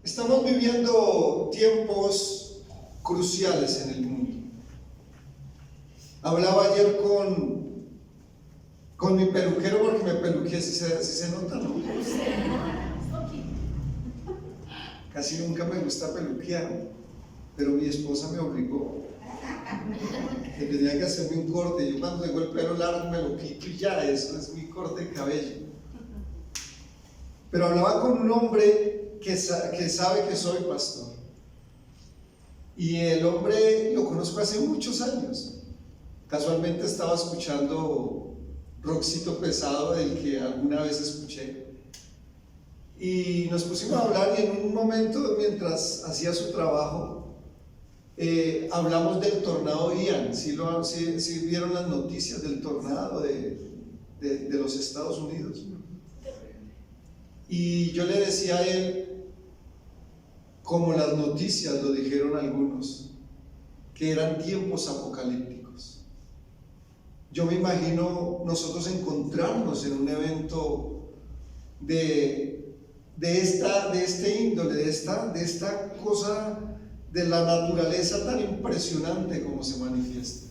Estamos viviendo tiempos cruciales en el mundo. Hablaba ayer con mi peluquero porque me peluqué, si se nota, ¿no? Casi nunca me gusta peluquear, pero mi esposa me obligó. Que tenía que hacerme un corte. Yo cuando tengo el pelo largo me lo quito y ya, eso es mi corte de cabello. Pero hablaba con un hombre que sabe que soy pastor. Y el hombre lo conozco hace muchos años. Casualmente estaba escuchando Rockcito Pesado, del que alguna vez escuché. Y nos pusimos a hablar y en un momento, mientras hacía su trabajo, hablamos del tornado Ian. ¿Sí vieron las noticias del tornado de los Estados Unidos? Y yo le decía a él, como las noticias lo dijeron algunos, que eran tiempos apocalípticos. Yo me imagino nosotros encontrarnos en un evento de este índole, de esta cosa de la naturaleza tan impresionante como se manifiesta.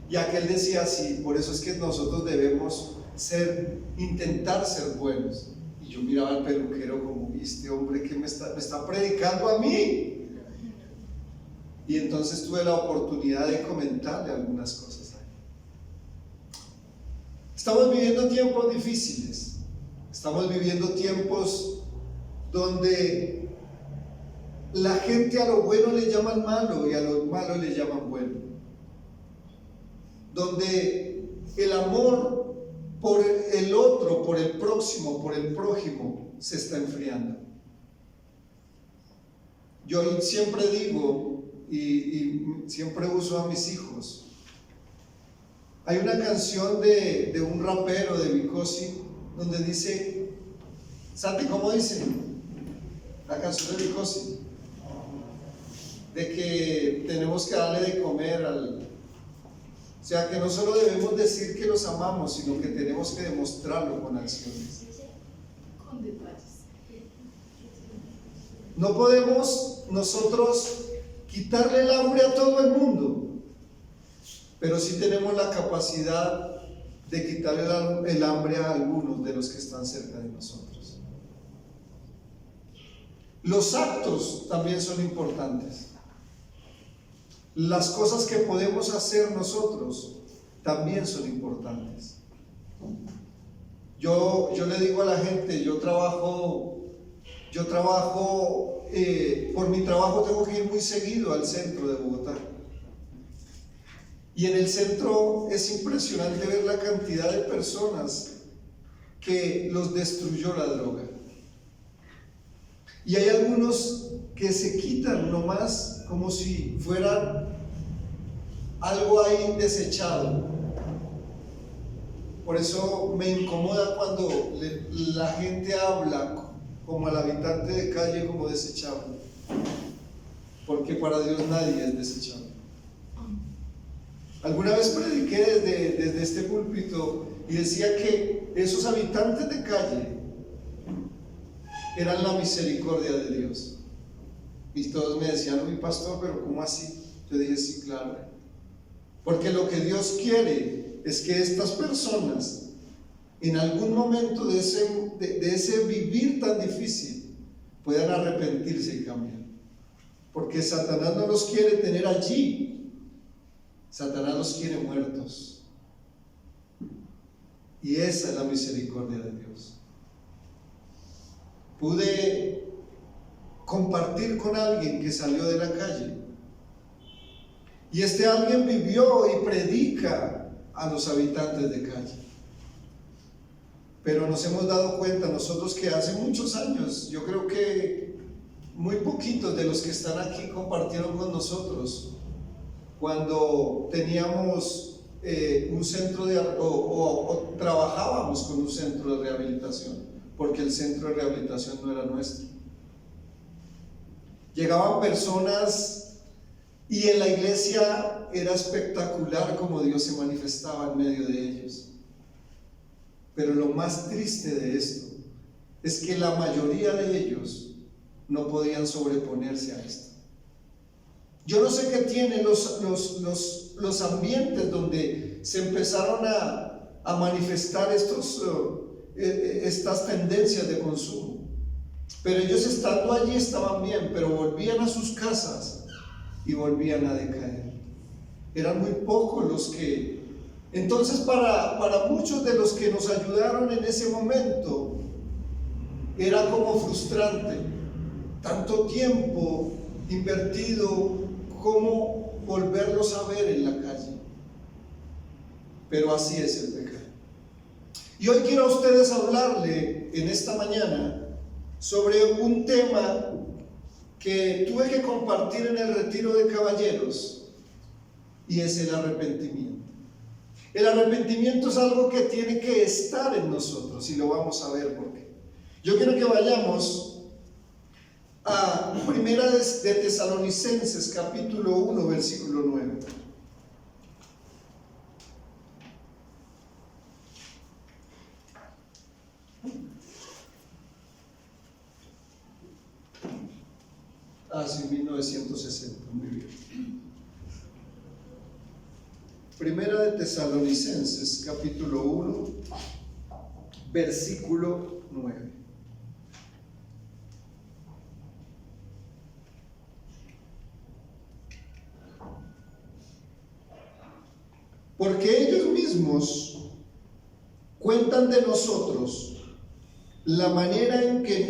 Y aquel decía así, por eso es que nosotros debemos intentar ser buenos. Y yo miraba al peluquero como, este hombre que me está predicando a mí. Y entonces tuve la oportunidad de comentarle algunas cosas a él. Estamos viviendo tiempos difíciles. Estamos viviendo tiempos donde la gente a lo bueno le llaman malo y a lo malo le llaman bueno. Donde el amor por el otro, por el próximo, por el prójimo, se está enfriando. Yo siempre digo y siempre uso a mis hijos. Hay una canción de un rapero de Vicosi donde dice, ¿sabe cómo dice? La canción de Vicosi, de que tenemos que darle de comer o sea, que no solo debemos decir que los amamos, sino que tenemos que demostrarlo con acciones. Con detalles. No podemos nosotros quitarle el hambre a todo el mundo, pero sí tenemos la capacidad de quitarle el hambre a algunos de los que están cerca de nosotros. Los actos también son importantes. Las cosas que podemos hacer nosotros también son importantes. Yo le digo a la gente, yo trabajo, por mi trabajo tengo que ir muy seguido al centro de Bogotá. Y en el centro es impresionante ver la cantidad de personas que los destruyó la droga. Y hay algunos que se quitan nomás como si fuera algo ahí desechado. Por eso me incomoda cuando la gente habla como al habitante de calle como desechable, porque para Dios nadie es desechable. Alguna vez prediqué desde este púlpito y decía que esos habitantes de calle eran la misericordia de Dios. Y todos me decían, mi pastor, pero ¿cómo así? Yo dije, sí, claro. Porque lo que Dios quiere es que estas personas, en algún momento de ese vivir tan difícil, puedan arrepentirse y cambiar. Porque Satanás no los quiere tener allí. Satanás los quiere muertos. Y esa es la misericordia de Dios. Pude compartir con alguien que salió de la calle. Y este alguien vivió y predica a los habitantes de calle. Pero nos hemos dado cuenta nosotros que hace muchos años, yo creo que muy poquitos de los que están aquí compartieron con nosotros cuando teníamos un centro o trabajábamos con un centro de rehabilitación, porque el centro de rehabilitación no era nuestro. Llegaban personas y en la iglesia era espectacular como Dios se manifestaba en medio de ellos. Pero lo más triste de esto es que la mayoría de ellos no podían sobreponerse a esto. Yo no sé qué tienen los ambientes donde se empezaron a manifestar estas tendencias de consumo. Pero ellos estando allí estaban bien, pero volvían a sus casas y volvían a decaer. Eran muy pocos los que... Entonces para muchos de los que nos ayudaron en ese momento, era como frustrante. Tanto tiempo invertido, ¿cómo volverlos a ver en la calle? Pero así es el pecado. Y hoy quiero a ustedes hablarle en esta mañana sobre un tema que tuve que compartir en el retiro de caballeros, y es el arrepentimiento. El arrepentimiento es algo que tiene que estar en nosotros, y lo vamos a ver por qué. Yo quiero que vayamos a Primera de Tesalonicenses, capítulo 1, versículo 9. Sí, 1960, muy bien. Primera de Tesalonicenses, capítulo 1, versículo 9. Porque ellos mismos cuentan de nosotros la manera en que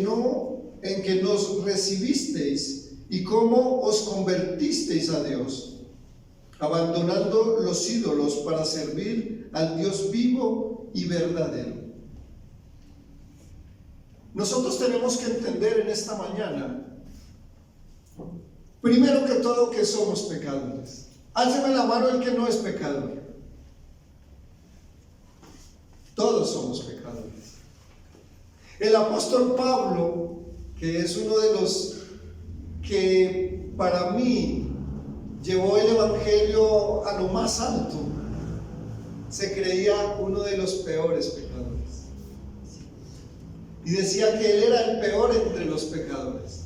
nos recibisteis y cómo os convertisteis a Dios, abandonando los ídolos para servir al Dios vivo y verdadero. Nosotros tenemos que entender en esta mañana, primero que todo, que somos pecadores. Álceme la mano el que no es pecador. Todos somos pecadores. El apóstol Pablo, que es uno de los que para mí llevó el evangelio a lo más alto, se creía uno de los peores pecadores. Y decía que él era el peor entre los pecadores.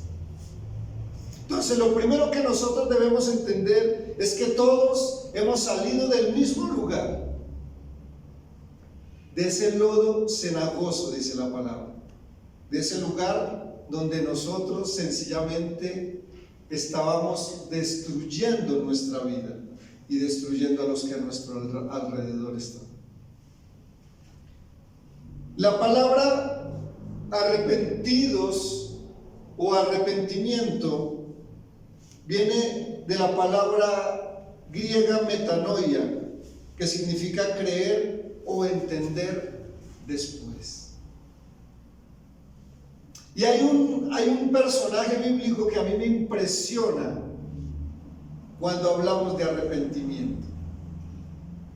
Entonces, lo primero que nosotros debemos entender es que todos hemos salido del mismo lugar, de ese lodo cenagoso, dice la palabra, de ese lugar donde nosotros sencillamente estábamos destruyendo nuestra vida y destruyendo a los que a nuestro alrededor están. La palabra arrepentidos o arrepentimiento viene de la palabra griega metanoia, que significa creer o entender después. Y hay un personaje bíblico que a mí me impresiona cuando hablamos de arrepentimiento,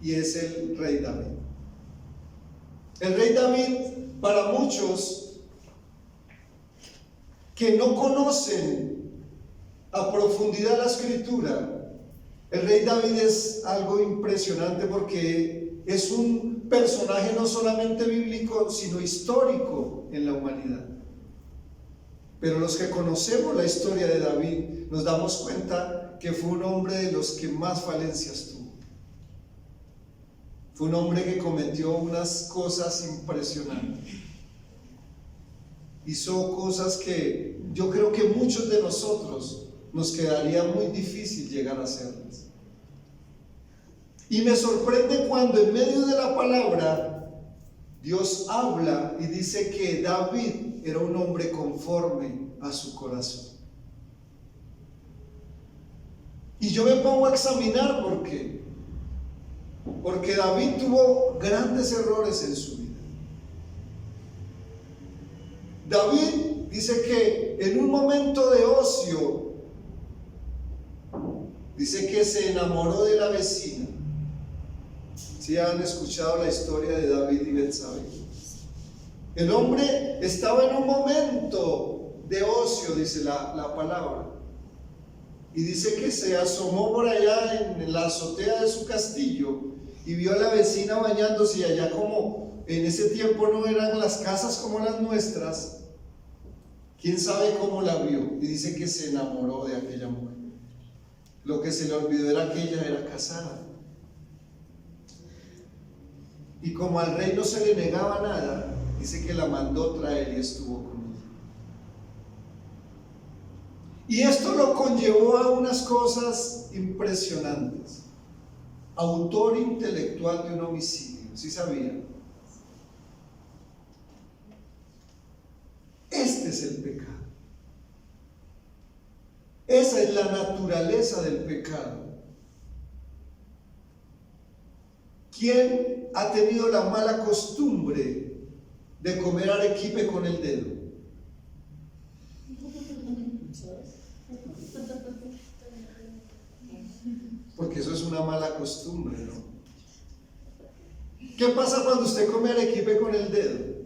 y es el rey David. El rey David, para muchos que no conocen a profundidad la escritura, el rey David es algo impresionante porque es un personaje no solamente bíblico, sino histórico en la humanidad. Pero los que conocemos la historia de David nos damos cuenta que fue un hombre de los que más falencias tuvo. Fue un hombre que cometió unas cosas impresionantes. Hizo cosas que yo creo que muchos de nosotros nos quedaría muy difícil llegar a hacerlas. Y me sorprende cuando en medio de la palabra Dios habla y dice que David era un hombre conforme a su corazón. Y yo me pongo a examinar por qué. Porque David tuvo grandes errores en su vida. David dice que en un momento de ocio, dice que se enamoró de la vecina. ¿Sí han escuchado la historia de David y Betsabé? El hombre estaba en un momento de ocio, dice la palabra, y dice que se asomó por allá en la azotea de su castillo y vio a la vecina bañándose, y allá, como en ese tiempo no eran las casas como las nuestras, ¿Quién sabe cómo la vio? Y dice que se enamoró de aquella mujer. Lo que se le olvidó era que ella era casada. Y como al rey no se le negaba nada, dice que la mandó traer y estuvo con ella. Y esto lo conllevó a unas cosas impresionantes. Autor intelectual de un homicidio, ¿sí sabían? Este es el pecado. Esa es la naturaleza del pecado. ¿Quién ha tenido la mala costumbre de comer arequipe con el dedo? Porque eso es una mala costumbre, ¿no? ¿Qué pasa cuando usted come arequipe con el dedo?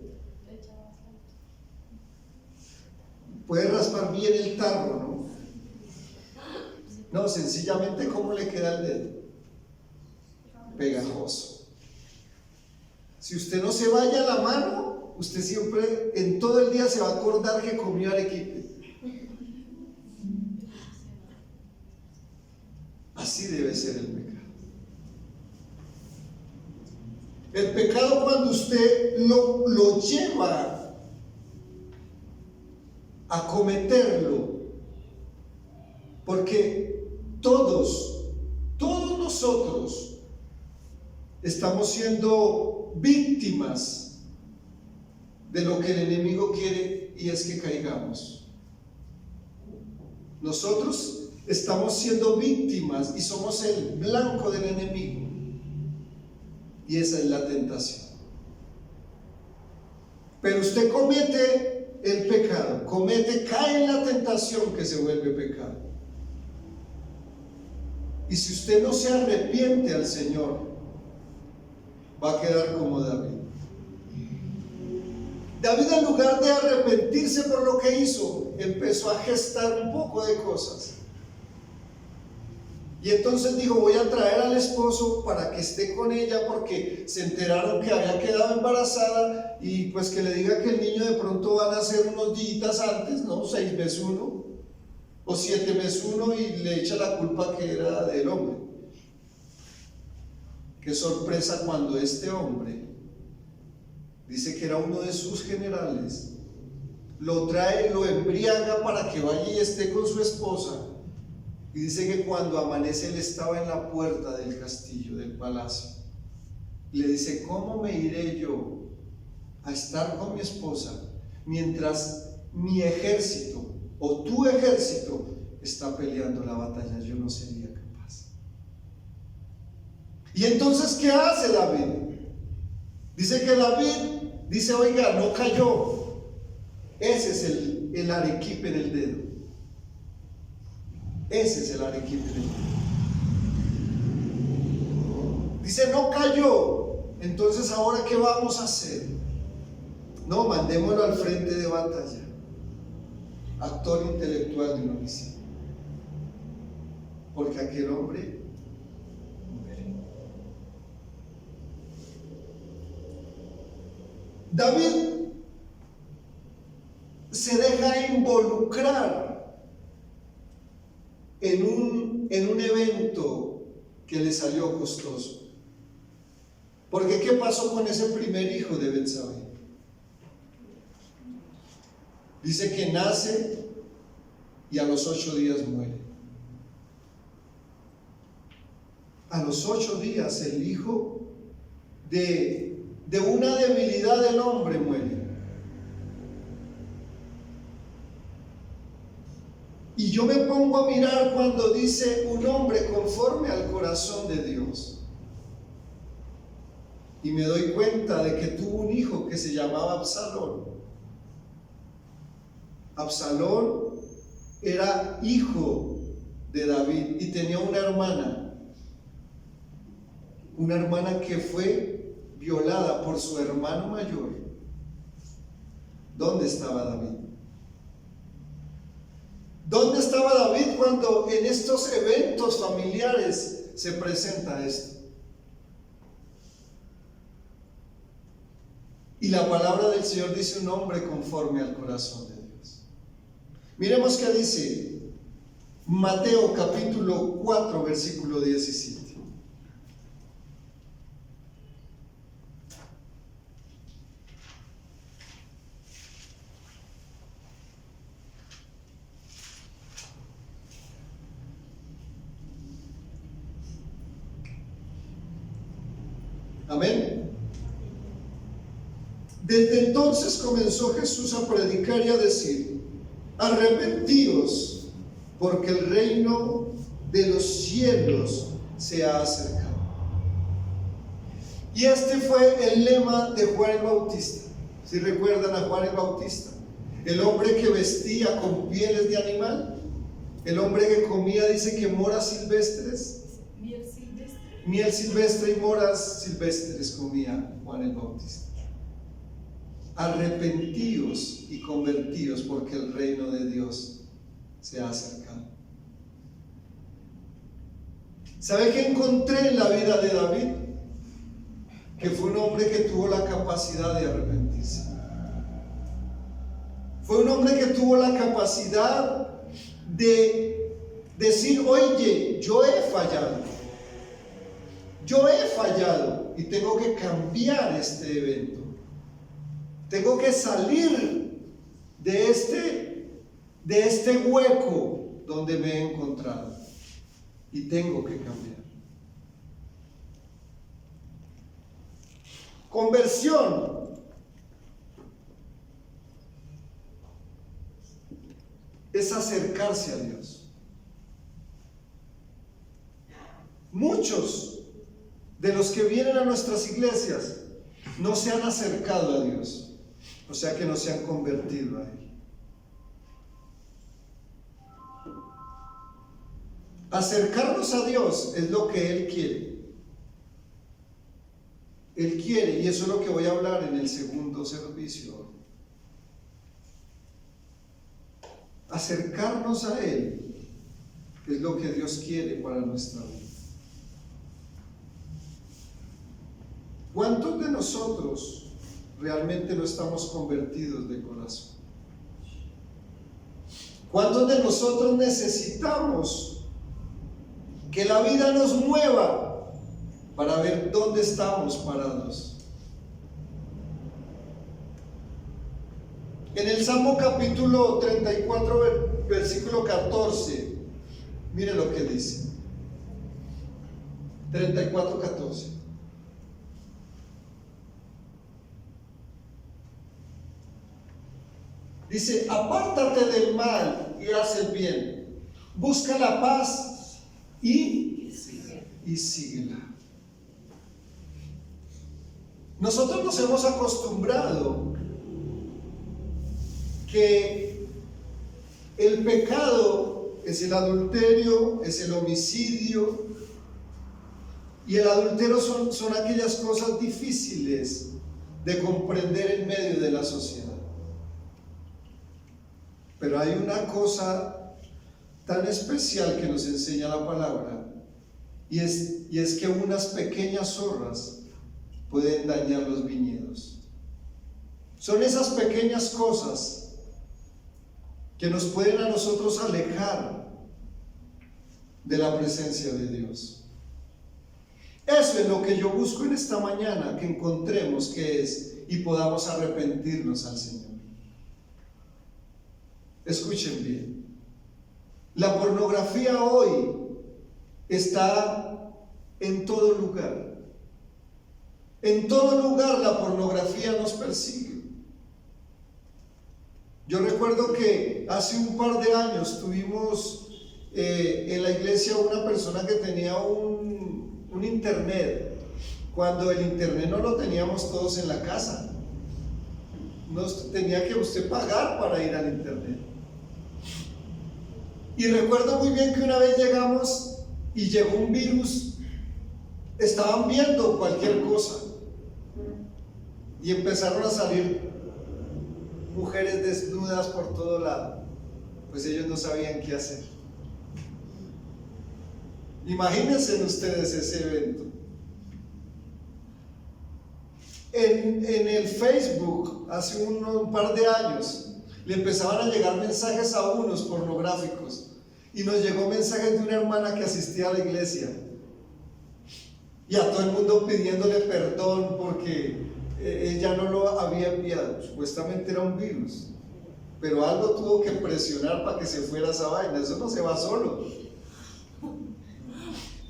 Puede raspar bien el tarro, ¿no? No, sencillamente, ¿cómo le queda el dedo? Pegajoso. Si usted no se vaya la mano, usted siempre, en todo el día, se va a acordar que comió arequipe. Así debe ser el pecado. El pecado, cuando usted lo lleva a cometerlo, porque todos nosotros estamos siendo víctimas de lo que el enemigo quiere, y es que caigamos. Nosotros estamos siendo víctimas y somos el blanco del enemigo, y esa es la tentación. Pero usted comete el pecado, cae en la tentación, que se vuelve pecado. Y si usted no se arrepiente al Señor, va a quedar como David. David, en lugar de arrepentirse por lo que hizo, empezó a gestar un poco de cosas. Y entonces dijo: voy a traer al esposo para que esté con ella, porque se enteraron que había quedado embarazada, y pues que le diga que el niño de pronto va a nacer unos días antes, ¿no? 6 mes 1 o 7 mes 1, y le echa la culpa que era del hombre. Qué sorpresa cuando este hombre, dice que era uno de sus generales, lo trae, lo embriaga para que vaya y esté con su esposa. Y dice que cuando amanece, él estaba en la puerta del castillo, del palacio. Y le dice: ¿cómo me iré yo a estar con mi esposa mientras mi ejército o tu ejército está peleando la batalla? Yo no sería capaz. Y entonces, ¿qué hace David? Dice que David dice: oiga, no cayó. Ese es el arequipe en el dedo. Ese es el arequipe en el dedo. Dice: no cayó. Entonces, ¿ahora qué vamos a hacer? No, mandémoslo al frente de batalla. Actor intelectual de un homicidio. Porque aquel hombre muere. David se deja involucrar en un evento que le salió costoso. Porque ¿qué pasó con ese primer hijo de Betsabé? Dice que nace y a los 8 días muere. A los 8 días el hijo de una debilidad del hombre muere. Y yo me pongo a mirar cuando dice un hombre conforme al corazón de Dios. Y me doy cuenta de que tuvo un hijo que se llamaba Absalón. Absalón era hijo de David y tenía una hermana que fue violada por su hermano mayor. ¿Dónde estaba David? ¿Dónde estaba David cuando en estos eventos familiares se presenta esto? Y la palabra del Señor dice: un hombre conforme al corazón de Dios. Miremos qué dice Mateo capítulo 4, versículo 17. Amén. Desde entonces comenzó Jesús a predicar y a decir: arrepentíos, porque el reino de los cielos se ha acercado. Y este fue el lema de Juan el Bautista. Si recuerdan a Juan el Bautista, el hombre que vestía con pieles de animal, el hombre que comía, dice que moras silvestres, miel silvestre y moras silvestres comía Juan el Bautista. Arrepentíos y convertíos, porque el reino de Dios se ha acercado. ¿Sabe qué encontré en la vida de David? Que fue un hombre que tuvo la capacidad de arrepentirse. Fue un hombre que tuvo la capacidad de decir: oye, yo he fallado y tengo que cambiar este evento. Tengo que salir de este hueco donde me he encontrado y tengo que cambiar. Conversión es acercarse a Dios. Muchos de los que vienen a nuestras iglesias no se han acercado a Dios, o sea que no se han convertido a Él. Acercarnos a Dios es lo que Él quiere. Él quiere, y eso es lo que voy a hablar en el segundo servicio. Acercarnos a Él es lo que Dios quiere para nuestra vida. ¿Cuántos de nosotros realmente no estamos convertidos de corazón? ¿Cuántos de nosotros necesitamos que la vida nos mueva para ver dónde estamos parados? En el Salmo capítulo 34, versículo 14, mire lo que dice. 34, 14. Dice: apártate del mal y haz el bien, busca la paz y síguela. Nosotros nos hemos acostumbrado que el pecado es el adulterio, es el homicidio, y el adulterio son aquellas cosas difíciles de comprender en medio de la sociedad. Pero hay una cosa tan especial que nos enseña la palabra, y es que unas pequeñas zorras pueden dañar los viñedos. Son esas pequeñas cosas que nos pueden a nosotros alejar de la presencia de Dios. Eso es lo que yo busco en esta mañana, que encontremos qué es y podamos arrepentirnos al Señor. Escuchen bien, la pornografía hoy está en todo lugar. En todo lugar la pornografía nos persigue. Yo recuerdo que hace un par de años tuvimos en la iglesia una persona que tenía un internet, cuando el internet no lo teníamos todos en la casa. Tenía que usted pagar para ir al internet. Y recuerdo muy bien que una vez llegamos y llegó un virus, estaban viendo cualquier cosa y empezaron a salir mujeres desnudas por todo lado. Pues ellos no sabían qué hacer. Imagínense ustedes ese evento. En el Facebook, hace un par de años, Le empezaban a llegar mensajes a unos pornográficos y nos llegó mensajes de una hermana que asistía a la iglesia y a todo el mundo pidiéndole perdón porque ella no lo había enviado. Supuestamente era un virus, pero algo tuvo que presionar para que se fuera esa vaina. Eso no se va solo.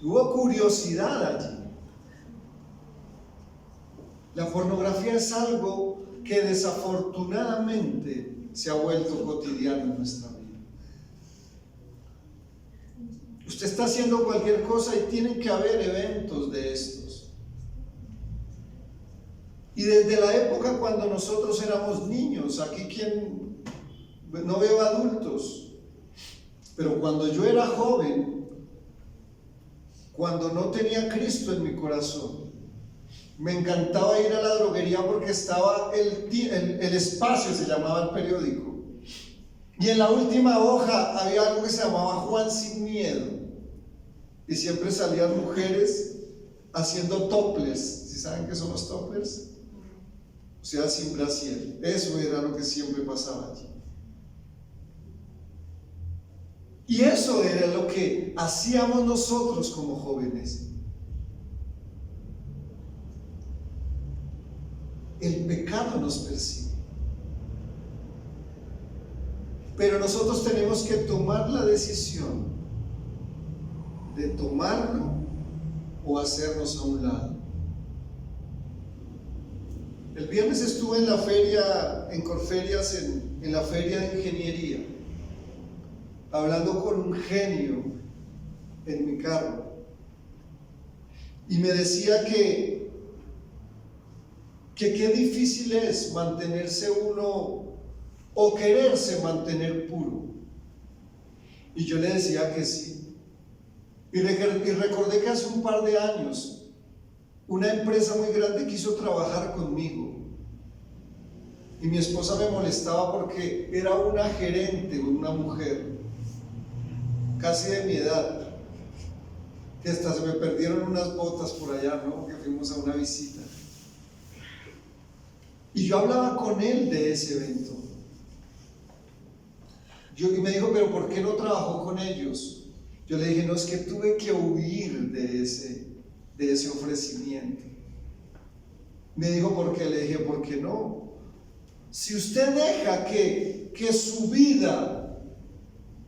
Hubo curiosidad allí. La pornografía es algo que desafortunadamente se ha vuelto cotidiano en nuestra vida. Usted está haciendo cualquier cosa y tienen que haber eventos de estos. Y desde la época cuando nosotros éramos niños, aquí quien no veo adultos, pero cuando yo era joven, cuando no tenía Cristo en mi corazón, me encantaba ir a la droguería porque estaba el espacio, se llamaba el periódico, y en la última hoja había algo que se llamaba Juan Sin Miedo, y siempre salían mujeres haciendo topless. ¿Sí saben qué son los topless? O sea, sin brasier. Eso era lo que siempre pasaba allí. Y eso era lo que hacíamos nosotros como jóvenes. El pecado nos persigue. Pero nosotros tenemos que tomar la decisión de tomarlo o hacernos a un lado. El viernes estuve en la feria, en Corferias, en la feria de ingeniería, hablando con un genio en mi carro, y me decía que qué difícil es mantenerse uno o quererse mantener puro. Y yo le decía que sí. Y recordé que hace un par de años una empresa muy grande quiso trabajar conmigo. Y mi esposa me molestaba porque era una gerente, una mujer, casi de mi edad, que hasta se me perdieron unas botas por allá, ¿no? Que fuimos a una visita. Y yo hablaba con él de ese evento. Y me dijo, ¿pero por qué no trabajó con ellos? Yo le dije, no, es que tuve que huir de ese ofrecimiento. Me dijo, ¿por qué? Le dije, ¿por qué no? Si usted deja que su vida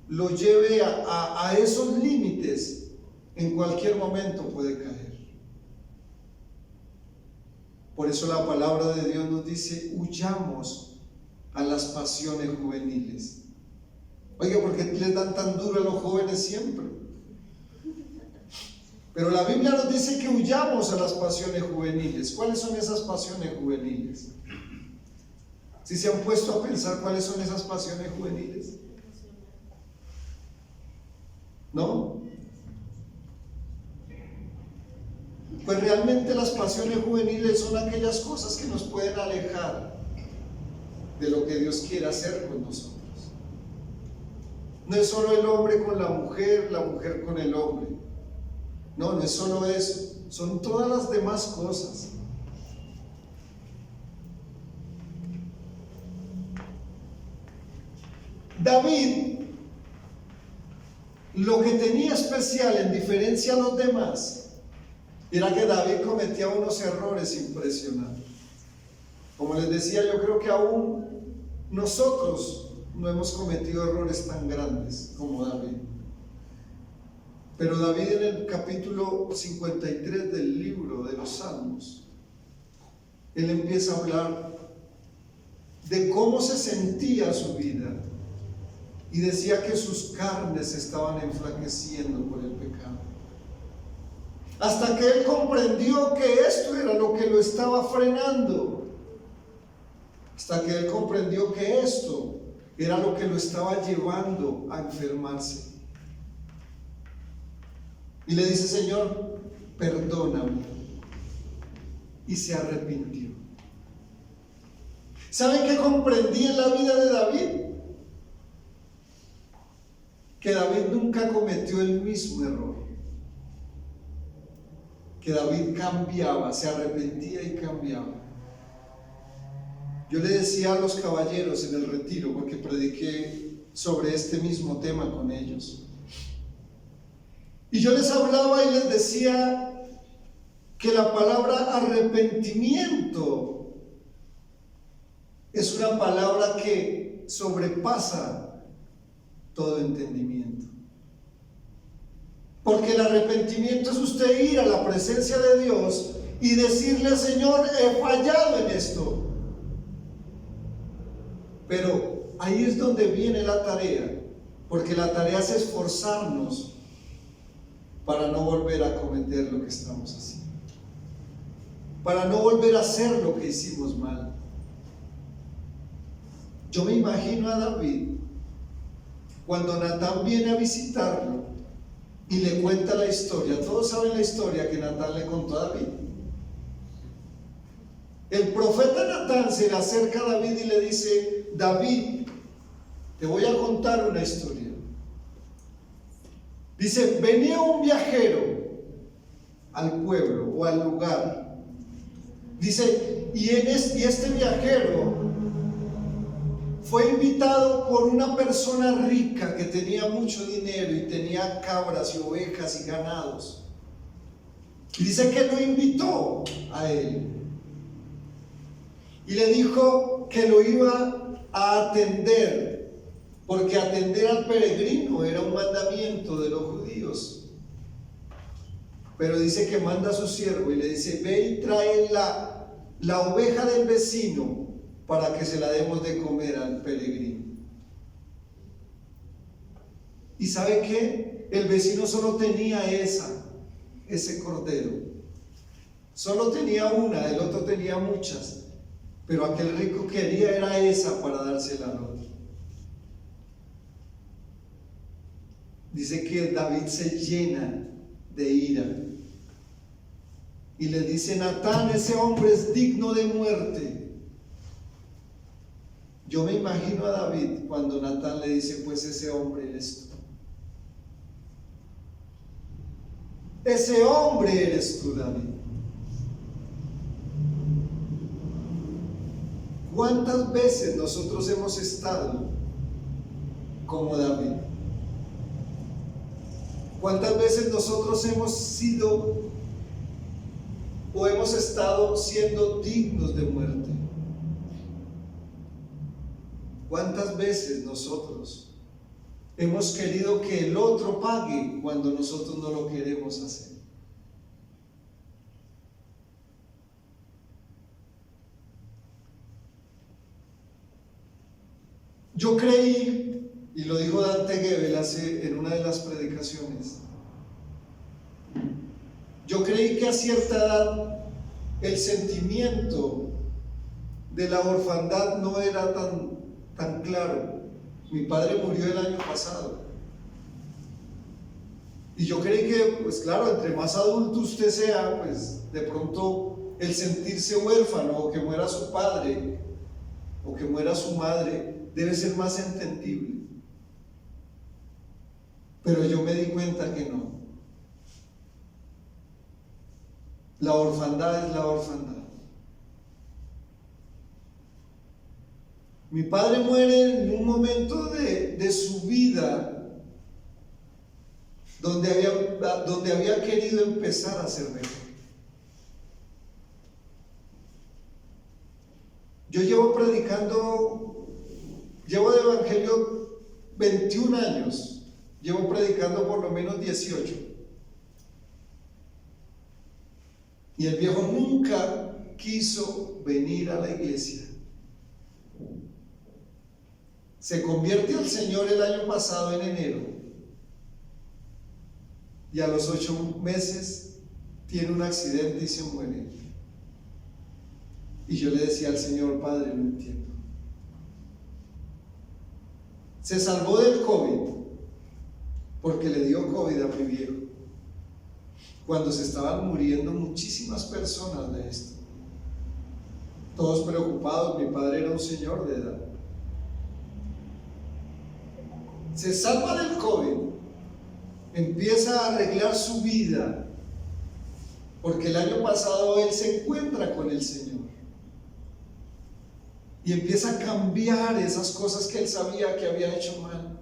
lo lleve a esos límites, en cualquier momento puede caer. Por eso la palabra de Dios nos dice, huyamos a las pasiones juveniles. Oiga, ¿por qué les dan tan duro a los jóvenes siempre? Pero la Biblia nos dice que huyamos a las pasiones juveniles. ¿Cuáles son esas pasiones juveniles? ¿Sí se han puesto a pensar cuáles son esas pasiones juveniles? ¿No? Pues realmente las pasiones juveniles son aquellas cosas que nos pueden alejar de lo que Dios quiere hacer con nosotros. No es solo el hombre con la mujer con el hombre. No es solo eso, son todas las demás cosas. David, lo que tenía especial en diferencia a los demás, era que David cometía unos errores impresionantes. Como les decía, yo creo que aún nosotros no hemos cometido errores tan grandes como David. Pero David, en el capítulo 53 del libro de los Salmos, él empieza a hablar de cómo se sentía su vida y decía que sus carnes se estaban enflaqueciendo por el pecado. Hasta que él comprendió que esto era lo que lo estaba frenando. Hasta que él comprendió que esto era lo que lo estaba llevando a enfermarse. Y le dice, Señor, perdóname. Y se arrepintió. ¿Saben qué comprendí en la vida de David? Que David nunca cometió el mismo error. Que David cambiaba, se arrepentía y cambiaba. Yo le decía a los caballeros en el retiro, porque prediqué sobre este mismo tema con ellos, y yo les hablaba y les decía que la palabra arrepentimiento es una palabra que sobrepasa todo entendimiento. Porque el arrepentimiento es usted ir a la presencia de Dios y decirle: Señor, he fallado en esto. Pero ahí es donde viene la tarea, porque la tarea es esforzarnos para no volver a cometer lo que estamos haciendo, para no volver a hacer lo que hicimos mal. Yo me imagino a David cuando Natán viene a visitarlo y le cuenta la historia. Todos saben la historia que Natán le contó a David. El profeta Natán se le acerca a David y le dice: David, te voy a contar una historia. Dice: venía un viajero al pueblo o al lugar. Dice, y este viajero fue invitado por una persona rica que tenía mucho dinero y tenía cabras y ovejas y ganados. Y dice que lo invitó a él y le dijo que lo iba a atender, porque atender al peregrino era un mandamiento de los judíos. Pero dice que manda a su siervo y le dice: ve y trae la oveja del vecino para que se la demos de comer al peregrino. ¿Y sabe qué? El vecino solo tenía ese cordero. Solo tenía una, el otro tenía muchas. Pero aquel rico quería era esa para dársela al otro. Dice que David se llena de ira y le dice: Natán, ese hombre es digno de muerte. Yo me imagino a David cuando Natán le dice: pues ese hombre eres tú. Ese hombre eres tú, David. ¿Cuántas veces nosotros hemos estado como David? ¿Cuántas veces nosotros hemos sido o hemos estado siendo dignos de muerte? ¿Cuántas veces nosotros hemos querido que el otro pague cuando nosotros no lo queremos hacer? Yo creí, y lo dijo Dante Gebel en una de las predicaciones, yo creí que a cierta edad el sentimiento de la orfandad no era tan claro. Mi padre murió el año pasado y yo creí que, pues claro, entre más adulto usted sea, pues de pronto el sentirse huérfano, o que muera su padre o que muera su madre, debe ser más entendible. Pero yo me di cuenta que no. La orfandad es la orfandad. Mi padre muere en un momento de su vida donde había querido empezar a ser mejor. Yo llevo de evangelio 21 años, llevo predicando por lo menos 18. Y el viejo nunca quiso venir a la iglesia. Se convierte al Señor el año pasado en enero y a los 8 meses tiene un accidente y se muere. Y yo le decía al Señor: Padre, no entiendo. Se salvó del COVID porque le dio COVID a mi viejo, cuando se estaban muriendo muchísimas personas de esto, todos preocupados. Mi padre era un señor de edad. Se salva del COVID, empieza a arreglar su vida, porque el año pasado él se encuentra con el Señor. y empieza a cambiar esas cosas que él sabía que había hecho mal.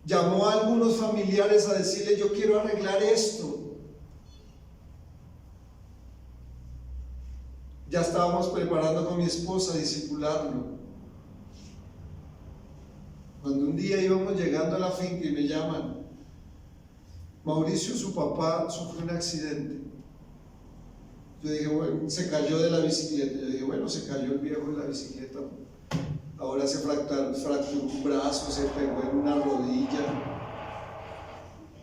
Llamó a algunos familiares a decirle: yo quiero arreglar esto. Ya estábamos preparando con mi esposa a discipularlo. Cuando un día íbamos llegando a la finca y me llaman: Mauricio, su papá sufrió un accidente. Yo dije: bueno, se cayó de la bicicleta. Yo dije: bueno, se cayó el viejo de la bicicleta. Ahora se fracturó un brazo, se pegó en una rodilla.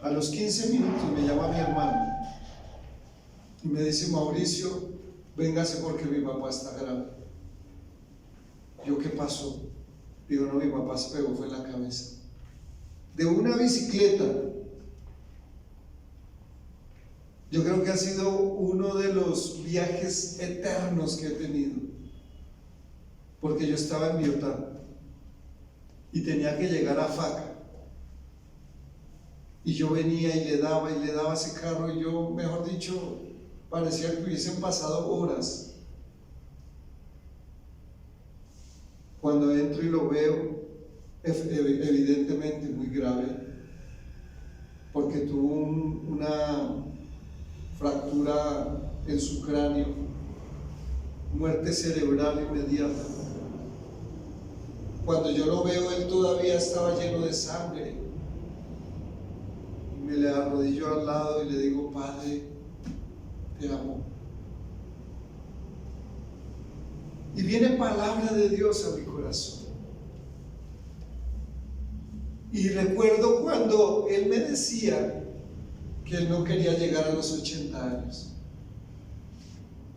A los 15 minutos me llama mi hermano y me dice: Mauricio, véngase porque mi papá está grave. Yo: ¿qué pasó? Digo: no, mi papá se pegó, fue en la cabeza de una bicicleta. Yo creo que ha sido uno de los viajes eternos que he tenido, porque yo estaba en Biotá y tenía que llegar a Faca, y yo venía y le daba ese carro, y yo, mejor dicho, parecía que hubiesen pasado horas. Cuando entro y lo veo, evidentemente muy grave, porque tuvo una fractura en su cráneo, muerte cerebral inmediata. Cuando yo lo veo, él todavía estaba lleno de sangre. Y me le arrodillo al lado y le digo: Padre, te amo. Y viene palabra de Dios a mi corazón. Y recuerdo cuando él me decía que él no quería llegar a los 80 años.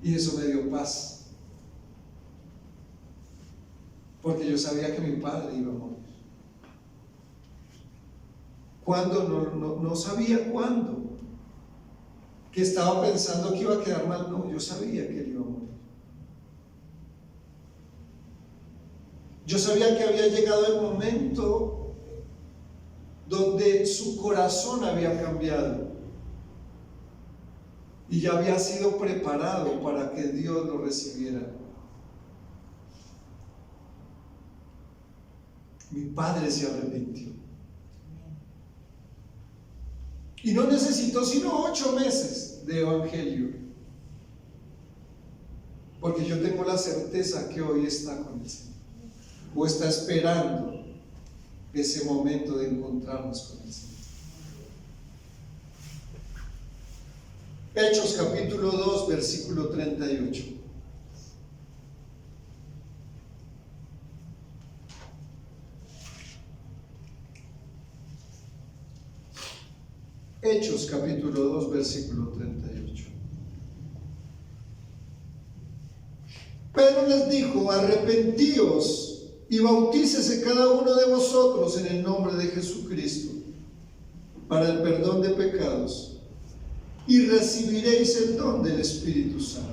Y eso me dio paz, porque yo sabía que mi padre iba a morir. ¿Cuándo? No sabía cuándo. Que estaba pensando que iba a quedar mal. No, yo sabía que él iba a morir. Yo sabía que había llegado el momento donde su corazón había cambiado y ya había sido preparado para que Dios lo recibiera. Mi padre se arrepintió. Y no necesitó sino 8 meses de evangelio, porque yo tengo la certeza que hoy está con el Señor, o está esperando ese momento de encontrarnos con el Señor. Hechos capítulo 2, versículo 38. Hechos capítulo 2, versículo 38. Pedro les dijo: arrepentíos y bautícese cada uno de vosotros en el nombre de Jesucristo para el perdón de pecados, y recibiréis el don del Espíritu Santo.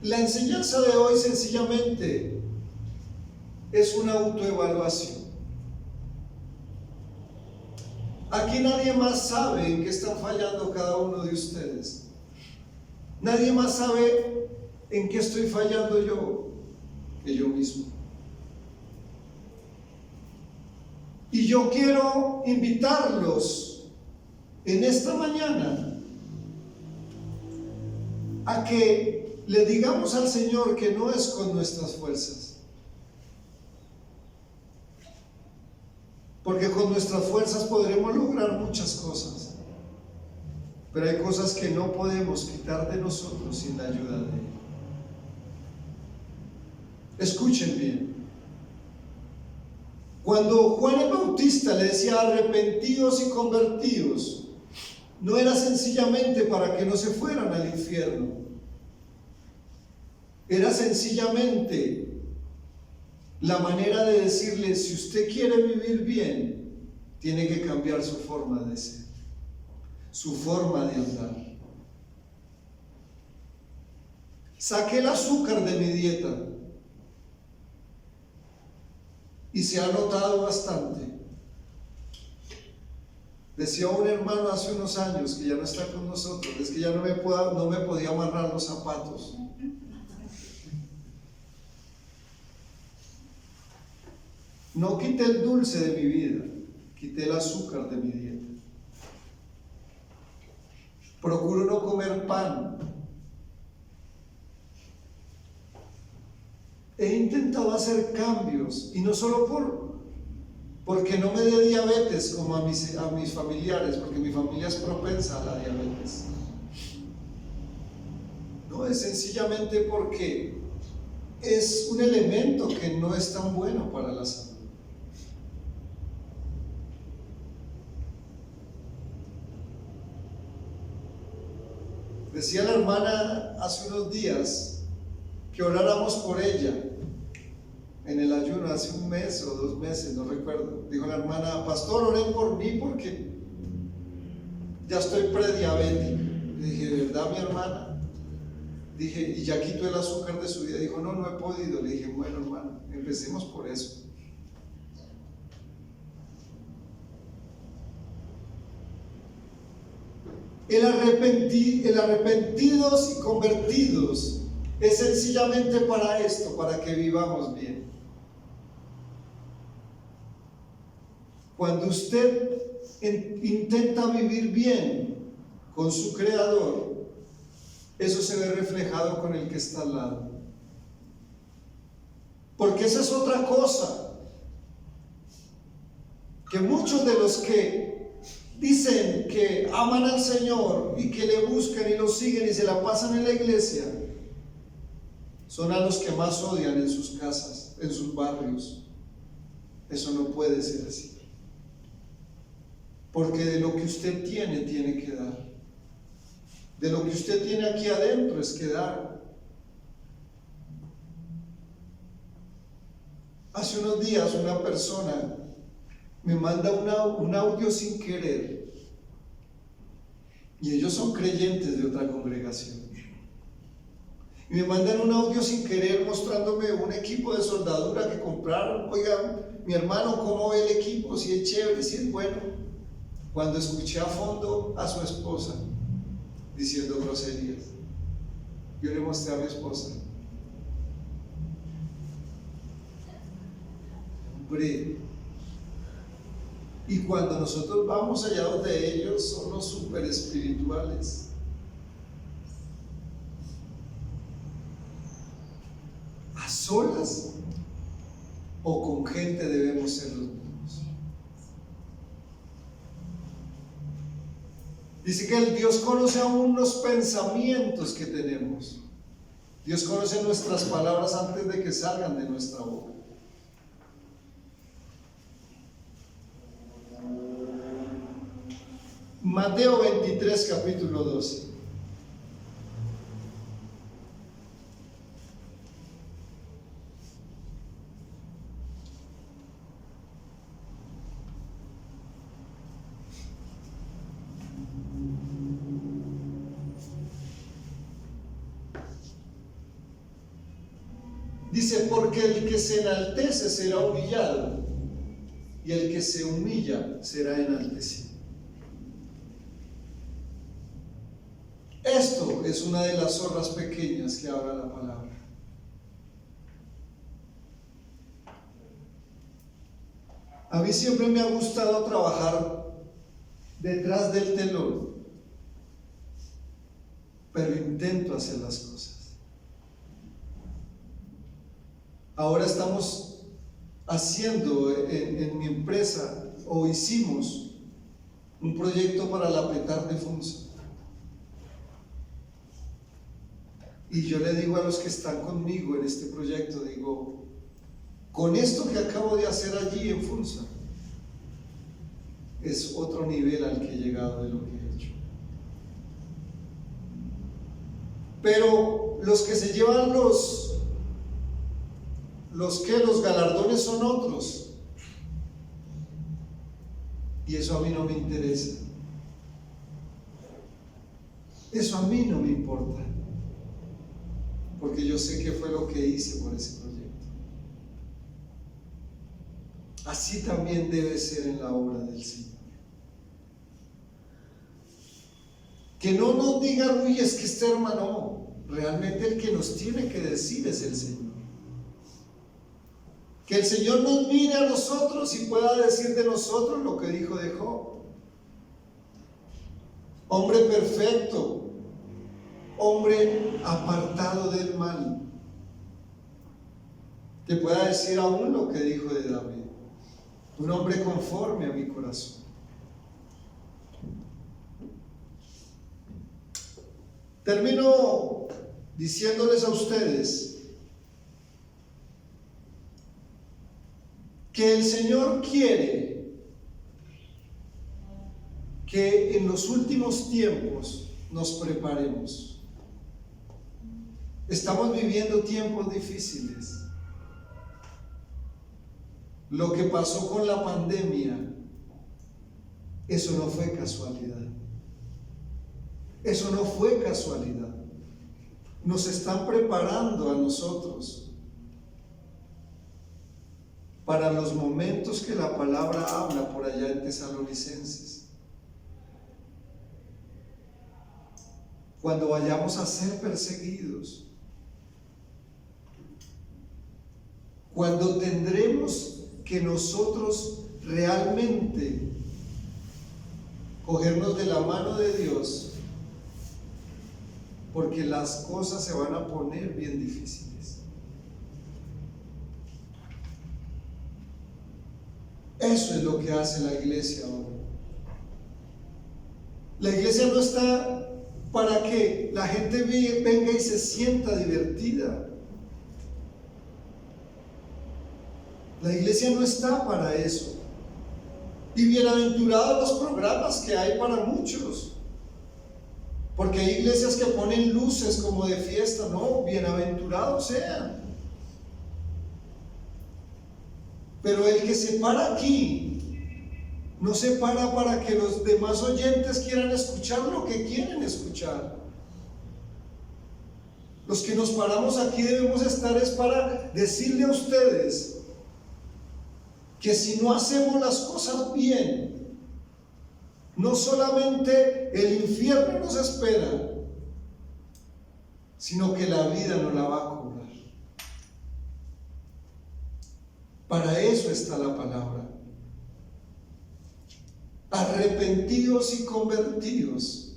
La enseñanza de hoy sencillamente es una autoevaluación. Aquí nadie más sabe en qué están fallando cada uno de ustedes. Nadie más sabe en qué estoy fallando yo que yo mismo. Y yo quiero invitarlos en esta mañana a que le digamos al Señor que no es con nuestras fuerzas. Porque con nuestras fuerzas podremos lograr muchas cosas, pero hay cosas que no podemos quitar de nosotros sin la ayuda de Él. Escuchen bien. Cuando Juan el Bautista le decía: arrepentíos y convertíos, no era sencillamente para que no se fueran al infierno. Era sencillamente la manera de decirles: si usted quiere vivir bien, tiene que cambiar su forma de ser, su forma de andar. Saqué el azúcar de mi dieta y se ha notado bastante. Decía un hermano hace unos años que ya no está con nosotros, es que ya no me podía amarrar los zapatos. No quité el dulce de mi vida, quité el azúcar de mi dieta. Procuro no comer pan. He intentado hacer cambios, y no solo porque no me dé diabetes como a mis familiares, porque mi familia es propensa a la diabetes. No, es sencillamente porque es un elemento que no es tan bueno para la salud. Decía la hermana hace unos días que oráramos por ella en el ayuno hace un mes o 2 meses, no recuerdo. Dijo la hermana: pastor, oren por mí porque ya estoy prediabética. Le dije: ¿de verdad, mi hermana? Dije: ¿y ya quitó el azúcar de su vida? Dijo: no he podido. Le dije: bueno, hermana, empecemos por eso. El arrepentidos y convertidos es sencillamente para esto, para que vivamos bien. Cuando usted intenta vivir bien con su Creador, eso se ve reflejado con el que está al lado. Porque esa es otra cosa, que muchos de los que dicen que aman al Señor y que le buscan y lo siguen y se la pasan en la iglesia, son a los que más odian en sus casas, en sus barrios. Eso no puede ser así. Porque de lo que usted tiene que dar. De lo que usted tiene aquí adentro es que dar. Hace unos días una persona me manda un audio sin querer, y ellos son creyentes de otra congregación, y me mandan un audio sin querer mostrándome un equipo de soldadura que compraron. Oigan, mi hermano, ¿cómo ve el equipo? Si es chévere, si es bueno. Cuando escuché a fondo a su esposa diciendo groserías, yo le mostré a mi esposa: hombre. Y cuando nosotros vamos allá donde ellos, son los súper espirituales. ¿A solas o con gente debemos ser los mismos? Dice que el Dios conoce aún los pensamientos que tenemos. Dios conoce nuestras palabras antes de que salgan de nuestra boca. Mateo 23, capítulo 12. Dice: porque el que se enaltece será humillado, y el que se humilla será enaltecido. Esto es una de las zorras pequeñas que habla la palabra. A mí siempre me ha gustado trabajar detrás del telón, pero intento hacer las cosas. Ahora estamos haciendo en mi empresa, o hicimos un proyecto para la PETAR de Funza. Y yo le digo a los que están conmigo en este proyecto, digo: con esto que acabo de hacer allí en Funza, es otro nivel al que he llegado de lo que he hecho. Pero los que se llevan los galardones son otros, y eso a mí no me interesa. Eso a mí no me importa, porque yo sé qué fue lo que hice por ese proyecto. Así también debe ser en la obra del Señor. Que no nos digan, uy, es que este hermano, realmente el que nos tiene que decir es el Señor. Que el Señor nos mire a nosotros y pueda decir de nosotros lo que dijo de Job. Hombre perfecto, hombre apartado del mal. Que pueda decir aún lo que dijo de David. Un hombre conforme a mi corazón. Termino diciéndoles a ustedes que el Señor quiere que en los últimos tiempos nos preparemos. Estamos viviendo tiempos difíciles. Lo que pasó con la pandemia, eso no fue casualidad. Eso no fue casualidad. Nos están preparando a nosotros para los momentos que la palabra habla por allá en Tesalonicenses. Cuando vayamos a ser perseguidos. Cuando tendremos que nosotros realmente cogernos de la mano de Dios, porque las cosas se van a poner bien difíciles. Eso es lo que hace la iglesia ahora. La iglesia no está para que la gente venga y se sienta divertida. La iglesia no está para eso. Y bienaventurados los programas que hay para muchos. Porque hay iglesias que ponen luces como de fiesta. No, bienaventurados sean. Pero el que se para aquí, no se para que los demás oyentes quieran escuchar lo que quieren escuchar. Los que nos paramos aquí debemos estar es para decirle a ustedes que si no hacemos las cosas bien, no solamente el infierno nos espera, sino que la vida nos la va a cobrar. Para eso está la palabra. Arrepentidos y convertidos,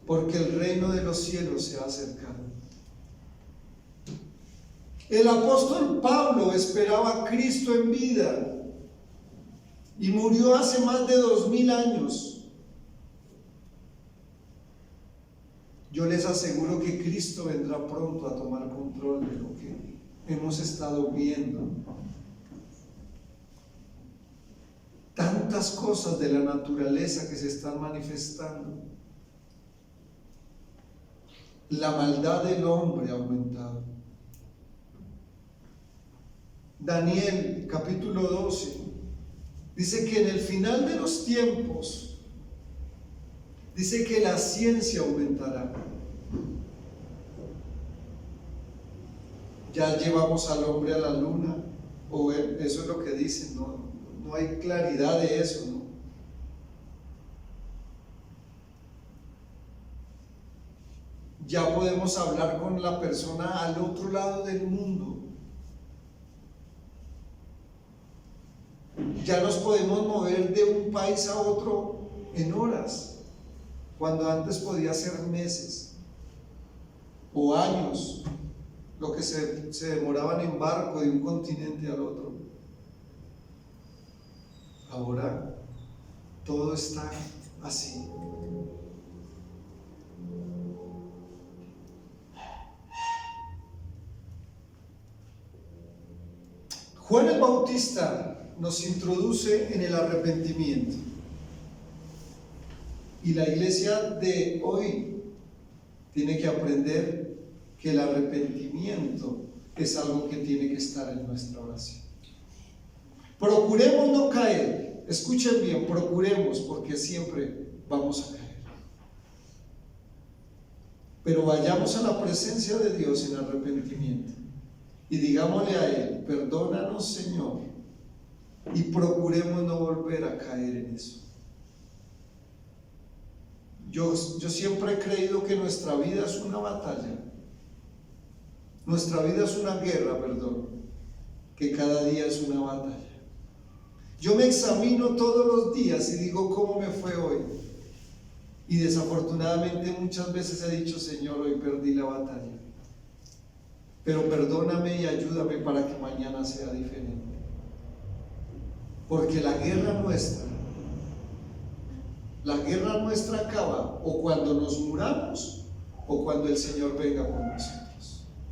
porque el reino de los cielos se ha acercado. El apóstol Pablo esperaba a Cristo en vida y murió hace más de 2000 años. Yo les aseguro que Cristo vendrá pronto a tomar control de lo que hemos estado viendo. Tantas cosas de la naturaleza que se están manifestando. La maldad del hombre ha aumentado. Daniel capítulo 12 dice que en el final de los tiempos, dice que la ciencia aumentará. Ya llevamos al hombre a la luna, o eso es lo que dicen, no hay claridad de eso, ¿no? Ya podemos hablar con la persona al otro lado del mundo. Ya nos podemos mover de un país a otro en horas, cuando antes podía ser meses o años, lo que se demoraban en barco de un continente al otro. Ahora todo está así. Juan el Bautista nos introduce en el arrepentimiento. Y la iglesia de hoy tiene que aprender que el arrepentimiento es algo que tiene que estar en nuestra oración. Procuremos no caer. Escuchen bien, procuremos, porque siempre vamos a caer. Pero vayamos a la presencia de Dios en arrepentimiento y digámosle a Él: perdónanos, Señor, y procuremos no volver a caer en eso. Yo siempre he creído que nuestra vida es una batalla. Nuestra vida es una guerra, perdón, que cada día es una batalla. Yo me examino todos los días y digo cómo me fue hoy. Y desafortunadamente muchas veces he dicho, Señor, hoy perdí la batalla. Pero perdóname y ayúdame para que mañana sea diferente. Porque la guerra nuestra acaba o cuando nos muramos o cuando el Señor venga por nosotros.